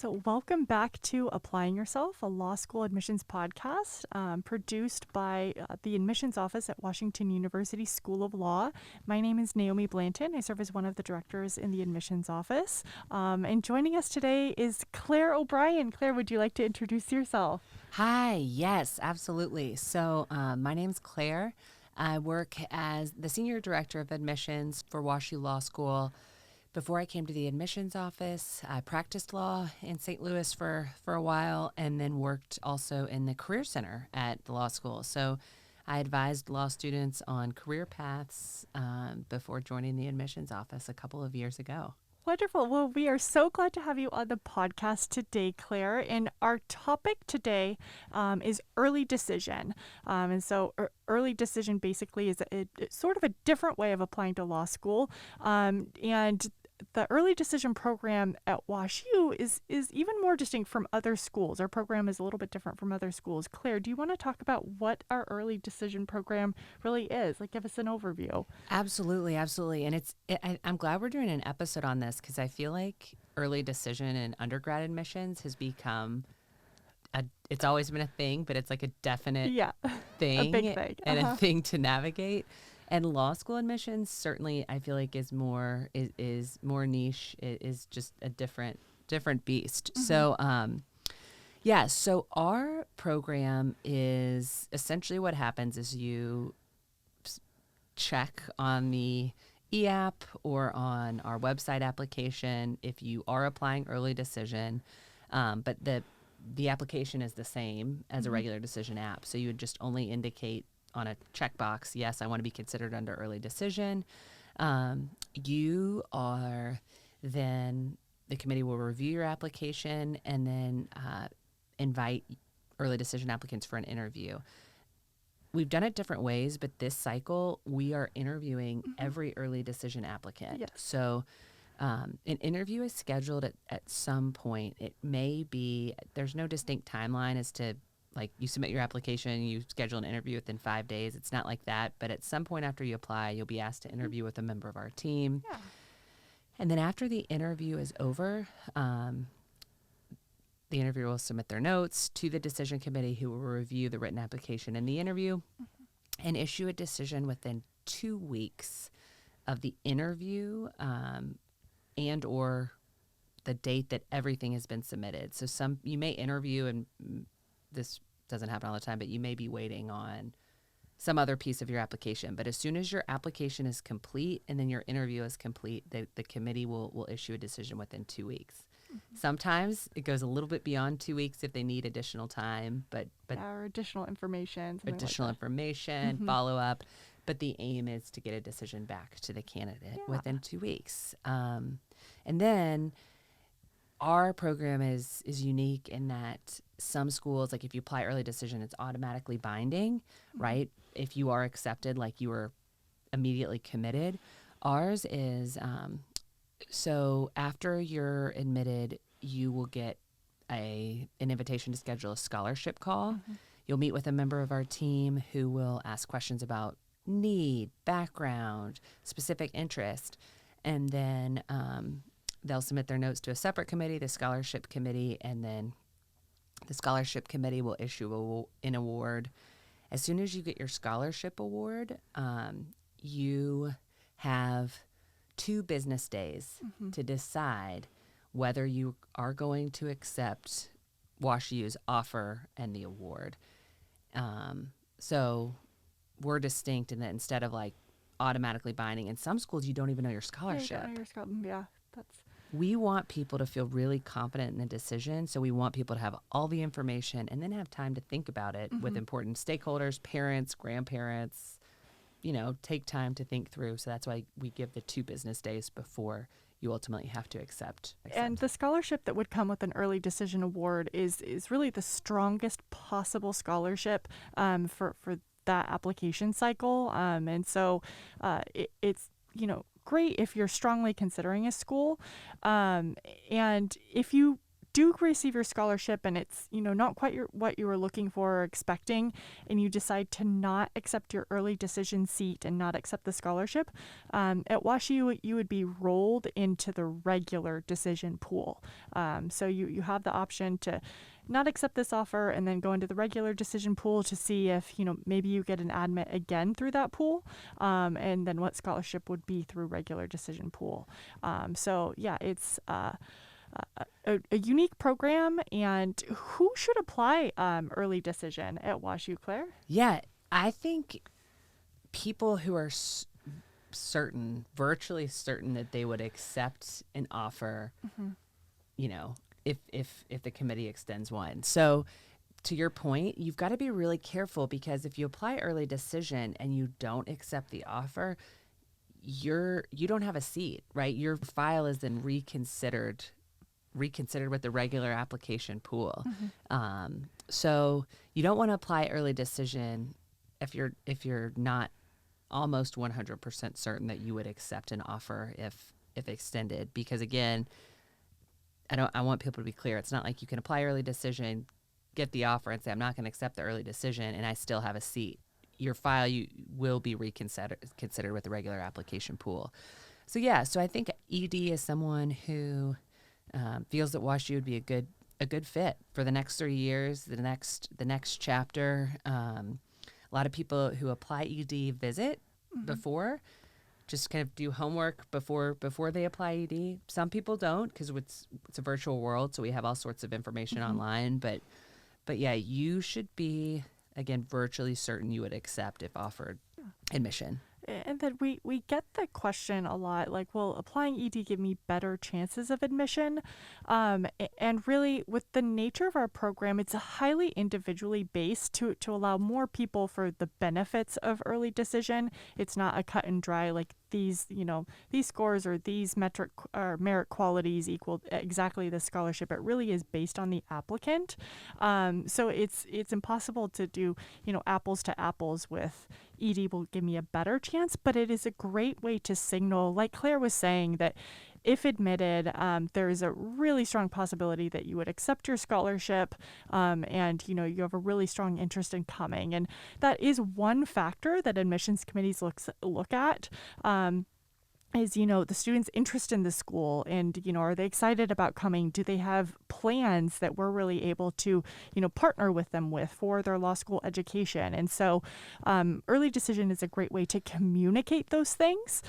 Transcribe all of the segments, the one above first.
So, welcome back to Applying Yourself, a law school admissions podcast produced by the admissions office at Washington University School of Law. My name is Naomi Blanton. I serve as one of the directors in the admissions office. And joining us today is Claire O'Brien. Claire, would you like to introduce yourself? Hi, yes, absolutely. So my name's Claire. I work as the Senior Director of Admissions for WashU Law School. Before I came to the admissions office, I practiced law in St. Louis for a while and then worked also in the Career Center at the law school. So I advised law students on career paths before joining the admissions office a couple of years ago. Wonderful. Well, we are so glad to have you on the podcast today, Claire. And our topic today is early decision. And so early decision basically is it's sort of a different way of applying to law school. And the early decision program at WashU is even more distinct from other schools. Our program is a little bit different from other schools. Claire, do you want to talk about what our early decision program really is? Like, give us an overview. Absolutely, absolutely. And I'm glad we're doing an episode on this because I feel like early decision in undergrad admissions has become it's always been a thing, but it's like a definite thing, a big thing, and a thing to navigate. And law school admissions certainly, I feel like, is more niche. It is just a different beast. Mm-hmm. So, so our program is essentially what happens is you check on the e-app or on our website application if you are applying early decision, but the application is the same as a regular decision app. So you would just only indicate on a checkbox, yes, I want to be considered under early decision. You are then, the committee will review your application and then invite early decision applicants for an interview. We've done it different ways, but this cycle, we are interviewing every early decision applicant. Yes. So an interview is scheduled at some point. It may be, there's no distinct timeline as to, like, you submit your application, you schedule an interview within 5 days. It's not like that. But at some point after you apply, you'll be asked to interview with a member of our team. Yeah. And then after the interview is over, the interviewer will submit their notes to the decision committee, who will review the written application and the interview and issue a decision within 2 weeks of the interview and or the date that everything has been submitted. So you may interview, and this doesn't happen all the time, but you may be waiting on some other piece of your application. But as soon as your application is complete and then your interview is complete, the committee will issue a decision within 2 weeks. Sometimes it goes a little bit beyond 2 weeks if they need additional time, but or additional information, follow up. But the aim is to get a decision back to the candidate within 2 weeks. And then our program is unique in that some schools, like if you apply early decision, it's automatically binding, right? If you are accepted, like you are immediately committed. Ours is, so after you're admitted, you will get an invitation to schedule a scholarship call. You'll meet with a member of our team who will ask questions about need, background, specific interest, and then they'll submit their notes to a separate committee, the scholarship committee, and then the scholarship committee will issue an award. As soon as you get your scholarship award, you have 2 business days to decide whether you are going to accept WashU's offer and the award. So we're distinct in that instead of like automatically binding, in some schools you don't even know your scholarship. We want people to feel really confident in the decision, so we want people to have all the information and then have time to think about it with important stakeholders, parents, grandparents, take time to think through. So that's why we give the 2 business days before you ultimately have to accept. And the scholarship that would come with an early decision award is really the strongest possible scholarship for that application cycle. And so it's, great if you're strongly considering a school. And if you do receive your scholarship and it's, not quite what you were looking for or expecting, and you decide to not accept your early decision seat and not accept the scholarship, at WashU, you would be rolled into the regular decision pool. So you have the option to not accept this offer and then go into the regular decision pool to see if, maybe you get an admit again through that pool, and then what scholarship would be through regular decision pool. So yeah, it's a unique program. And who should apply early decision at WashU, Claire? Yeah, I think people who are virtually certain that they would accept an offer, if the committee extends one. So to your point, you've got to be really careful, because if you apply early decision and you don't accept the offer, you don't have a seat, right? Your file is then reconsidered with the regular application pool. So you don't want to apply early decision if you're not almost 100% certain that you would accept an offer if extended, because again, I want people to be clear. It's not like you can apply early decision, get the offer, and say, I'm not going to accept the early decision, and I still have a seat. Your file will be considered with the regular application pool. So I think ED is someone who feels that WashU would be a good fit for the next 3 years, the next chapter. A lot of people who apply ED visit before, just kind of do homework before they apply ED. Some people don't, because it's a virtual world, so we have all sorts of information online. But yeah, you should be, again, virtually certain you would accept if offered admission. And then we get the question a lot, like, will applying ED give me better chances of admission? And really, with the nature of our program, it's highly individually based to allow more people for the benefits of early decision. It's not a cut and dry, like, these scores or these metric or merit qualities equal exactly the scholarship. It really is based on the applicant. So it's impossible to do, apples to apples with ED will give me a better chance, but it is a great way to signal, like Claire was saying, that if admitted, there is a really strong possibility that you would accept your scholarship, and you have a really strong interest in coming. And that is one factor that admissions committees look at. Is, the students' interest in the school, and, are they excited about coming? Do they have plans that we're really able to, partner with them with for their law school education? And so early decision is a great way to communicate those things,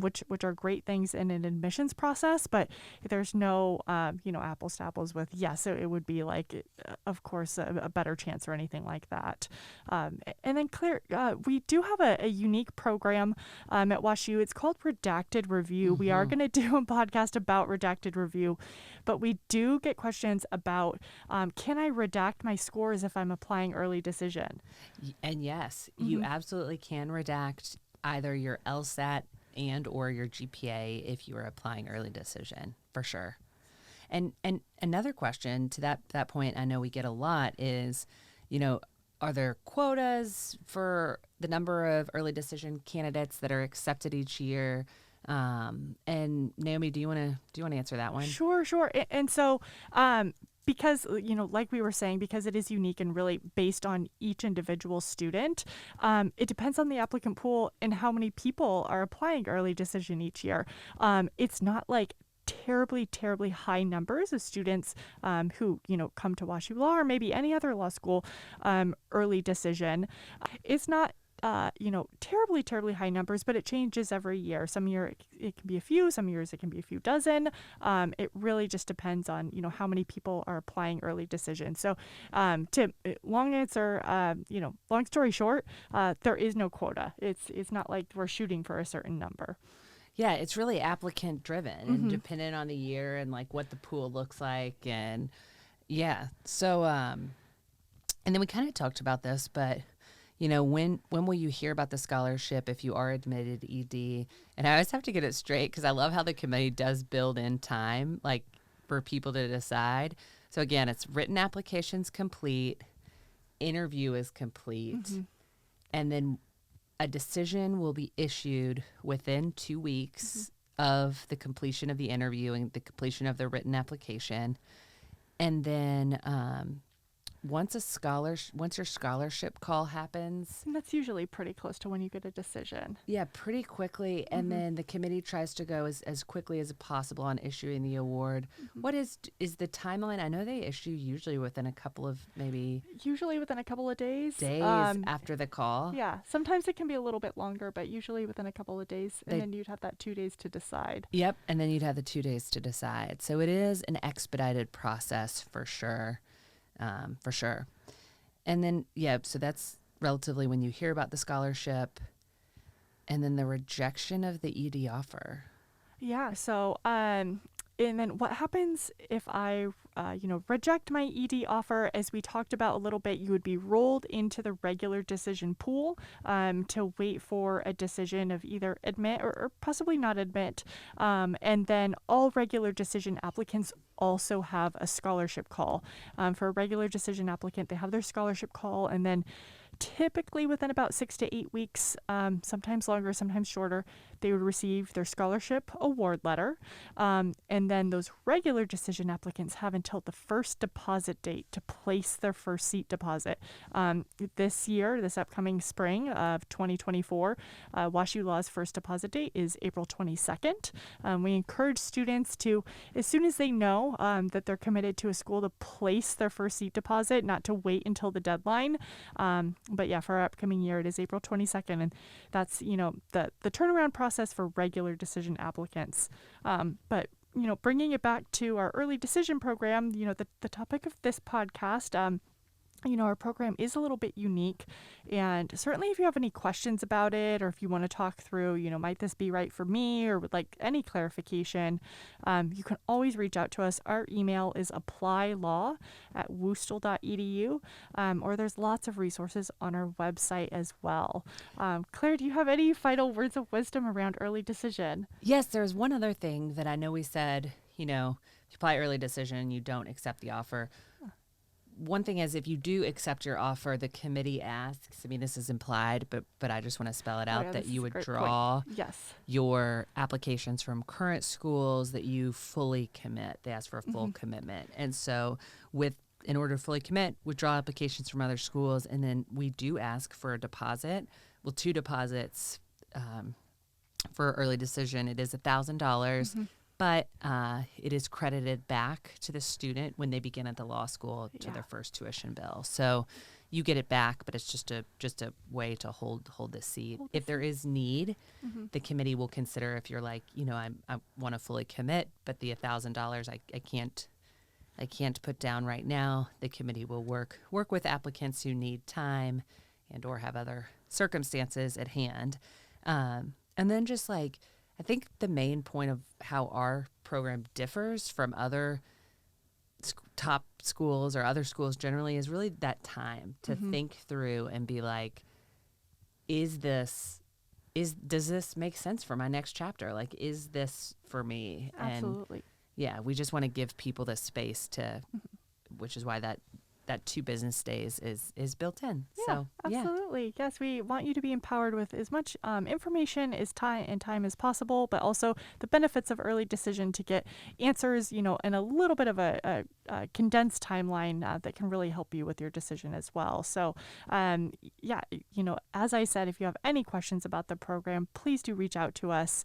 which are great things in an admissions process, but there's no, apples to apples with, so it would be like, of course, a better chance or anything like that. And then Claire, we do have a unique program at WashU. It's called Redacted Review. We are going to do a podcast about redacted review, but we do get questions about, can I redact my scores if I'm applying early decision? And yes, you absolutely can redact either your LSAT and or your GPA if you are applying early decision, for sure. And another question to that point, I know we get a lot, is, are there quotas for the number of early decision candidates that are accepted each year? And Naomi, do you want to answer that one? Sure. And so, because, like we were saying, because it is unique and really based on each individual student, it depends on the applicant pool and how many people are applying early decision each year. It's not like terribly high numbers of students who come to WashU Law or maybe any other law school early decision. It's not terribly high numbers, but it changes every year. Some year it can be a few, some years it can be a few dozen. It really just depends on, how many people are applying early decision. So long story short, there is no quota. It's not like we're shooting for a certain number. Yeah, it's really applicant driven and dependent on the year and like what the pool looks like. And yeah, so, and then we kind of talked about this, but when will you hear about the scholarship if you are admitted ED? And I always have to get it straight because I love how the committee does build in time, like for people to decide. So again, it's written applications complete, interview is complete, and then a decision will be issued within 2 weeks of the completion of the interview and the completion of the written application. And then once your scholarship call happens, And that's usually pretty close to when you get a decision. yeah, pretty quickly. And then the committee tries to go as quickly as possible on issuing the award. What is the timeline? I know they issue usually within a couple of maybe Usually within a couple of days. days after the call. Yeah, sometimes it can be a little bit longer, but usually within a couple of days. And then you'd have that 2 days to decide. Yep. And then you'd have the 2 days to decide. So it is an expedited process for sure. For sure. And then, yeah, so that's relatively when you hear about the scholarship and then the rejection of the ED offer. Yeah. So, and then what happens if I, reject my ED offer? As we talked about a little bit, you would be rolled into the regular decision pool to wait for a decision of either admit or possibly not admit. And then all regular decision applicants also have a scholarship call. For a regular decision applicant, they have their scholarship call, and then typically within about 6 to 8 weeks, sometimes longer, sometimes shorter, they would receive their scholarship award letter. And then those regular decision applicants have until the first deposit date to place their first seat deposit. This upcoming spring of 2024, WashU Law's first deposit date is April 22nd. We encourage students to, as soon as they know that they're committed to a school, to place their first seat deposit, not to wait until the deadline. But yeah, for our upcoming year, it is April 22nd, and that's, the turnaround process for regular decision applicants. But bringing it back to our early decision program, the topic of this podcast, our program is a little bit unique, and certainly if you have any questions about it, or if you want to talk through, might this be right for me, or would like any clarification, you can always reach out to us. Our email is applylaw@woostel.edu, or there's lots of resources on our website as well. Claire, do you have any final words of wisdom around early decision? Yes, there's one other thing that I know we said, if you apply early decision, you don't accept the offer. One thing is, if you do accept your offer, the committee asks, this is implied, but I just want to spell it out, that you would draw your applications from current schools, that you fully commit. They ask for a full commitment. And so in order to fully commit, withdraw applications from other schools. And then we do ask for a deposit. Well, 2 deposits for early decision. It is $1,000. But it is credited back to the student when they begin at the law school to their first tuition bill. So you get it back, but it's just a way to hold the seat. If there is need, the committee will consider, if you're like, I want to fully commit, but the $1,000 I can't put down right now. The committee will work with applicants who need time and or have other circumstances at hand. And then just I think the main point of how our program differs from other top schools or other schools generally is really that time to think through and be like, does this make sense for my next chapter? Is this for me? Absolutely. And yeah, we just want to give people the space to, which is why that 2 business days is built in. Yeah, So absolutely. Yes, we want you to be empowered with as much information as time as possible, but also the benefits of early decision to get answers, in a little bit of a condensed timeline that can really help you with your decision as well. So, as I said, if you have any questions about the program, please do reach out to us.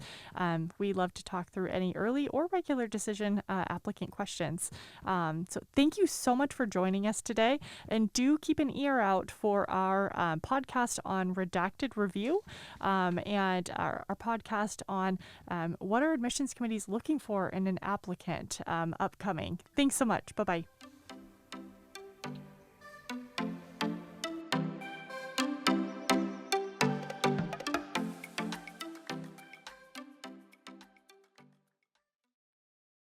We love to talk through any early or regular decision applicant questions. So thank you so much for joining us today, and do keep an ear out for our podcast on redacted review and our podcast on what are admissions committees looking for in an applicant upcoming. Thanks so much. Bye-bye.